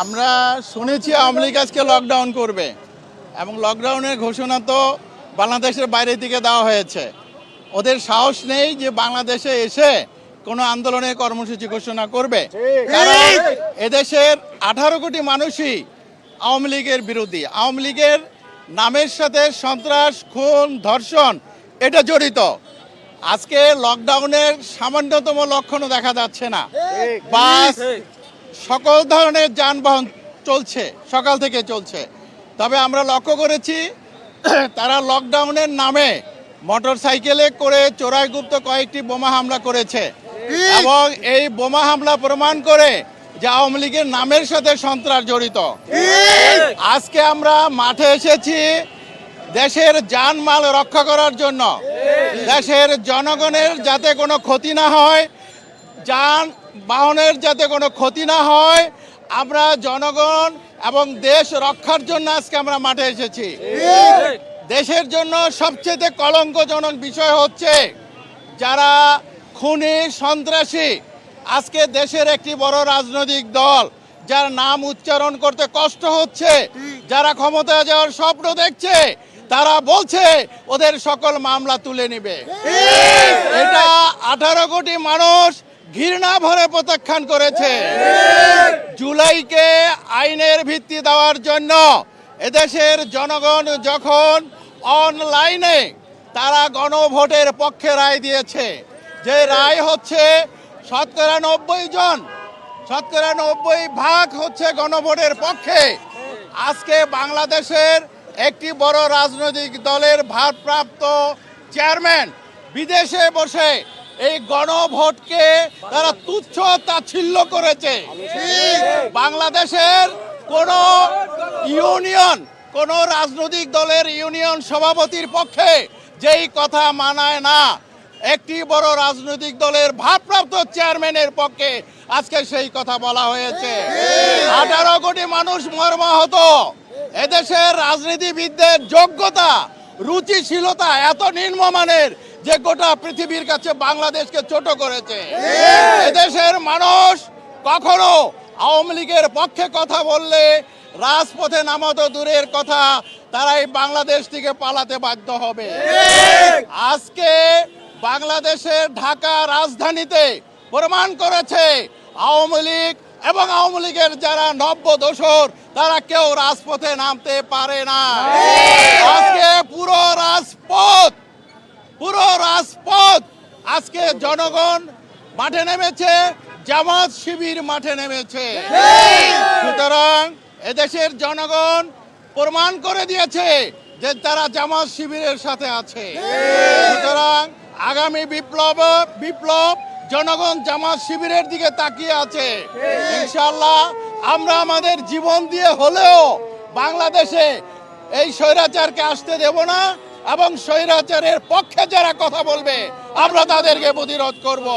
আমরা শুনেছি আওয়ামী লীগ আজকে লকডাউন করবে এবং লকডাউনের ঘোষণা তো বাংলাদেশের বাইরে থেকে দেওয়া হয়েছে। ওদের সাহস নেই যে বাংলাদেশে এসে কোনো আন্দোলনের কর্মসূচি ঘোষণা করবে, কারণ এদেশের 18 কোটি মানুষই আওয়ামী লীগের বিরোধী। আওয়ামী লীগের নামের সাথে সন্ত্রাস, খুন, ধর্ষণ এটা জড়িত। আজকে লকডাউনের সামান্যতম লক্ষণও দেখা যাচ্ছে না। বাস, সকল ধরনের যানবাহন চলছে, সকাল থেকে চলছে। তবে আমরা লক্ষ্য করেছি তারা লকডাউনের নামে মোটর সাইকেলে করে চোরাইগুপ্ত কয়েকটি বোমা হামলা করেছে এবং এই বোমা হামলা প্রমাণ করে যে আওয়ামী লীগের নামের সাথে সন্ত্রাস জড়িত। আজকে আমরা মাঠে এসেছি দেশের জানমাল রক্ষা করার জন্য, দেশের জনগণের যাতে কোনো ক্ষতি না হয়, যানবাহনের যাতে কোনো ক্ষতি না হয়, আমরা জনগণ এবং দেশ রক্ষার জন্য আজকে আমরা মাঠে এসেছি। দেশের জন্য সবচেয়ে কলঙ্কজনক বিষয় হচ্ছে যারা খুনি, সন্ত্রাসী, আজকে দেশের একটি বড় রাজনৈতিক দল যার নাম উচ্চারণ করতে কষ্ট হচ্ছে, যারা ক্ষমতায় যাওয়ার স্বপ্ন দেখছে, তারা বলছে ওদের সকল মামলা তুলে নেবে। এটা 18 কোটি মানুষ ঘৃণা ভরে প্রত্যাখ্যান করেছে। জুলাইকে আইনের ভিত্তি দেওয়ার জন্য এদেশের জনগণ যখন অনলাইনে তারা গণভোটের পক্ষে রায় দিয়েছে, যে রায় হচ্ছে 90% হচ্ছে গণভোটের পক্ষে। আজকে বাংলাদেশের একটি বড় রাজনৈতিক দলের ভারপ্রাপ্ত চেয়ারম্যান বিদেশে বসে এই গণভোটকে তারা তুচ্ছ তাচ্ছিল্য করেছে। বাংলাদেশের কোন রাজনৈতিক দলের ইউনিয়ন সভাপতির পক্ষে যেই কথা মানায় না, একটি বড় রাজনৈতিক দলের ভারপ্রাপ্ত চেয়ারম্যানের পক্ষে আজকে সেই কথা বলা হয়েছে। 18 কোটি মানুষ মর্মাহত। এদেশের রাজনীতিবিদদের যোগ্যতা, রুচিশীলতা এত নিম্নমানের যে গোটা পৃথিবীর কাছে বাংলাদেশকে ছোট করেছে। এদেশের মানুষ কখনো আওয়ামী লীগের পক্ষে কথা বললে রাজপথে নামা তো দূরের কথা, তারাই বাংলাদেশ থেকে পালাতে বাধ্য হবে। আজকে বাংলাদেশের ঢাকা রাজধানীতে প্রমাণ করেছে আওয়ামী লীগ এবং আওয়ামী লীগের যারা নব্য দোসর তারা কেউ রাজপথে নামতে পারে না। আজকে পুরো রাজপথ আজকে জনগণ মাঠে নেমেছে, জামাত শিবির মাঠে নেমেছে। সুতরাং এদেশের জনগণ প্রমাণ করে দিয়েছে যে তারা জামাত শিবিরের সাথে আছে। সুতরাং আগামী বিপ্লব জনগণ জামাত শিবিরের দিকে তাকিয়ে আছে। ইনশাআল্লাহ আমরা আমাদের জীবন দিয়ে হলেও বাংলাদেশে এই স্বৈরাচারকে আসতে দেব না এবং স্বৈরাচারের পক্ষে যারা কথা বলবে আমরা তাদেরকে প্রতিরোধ করব।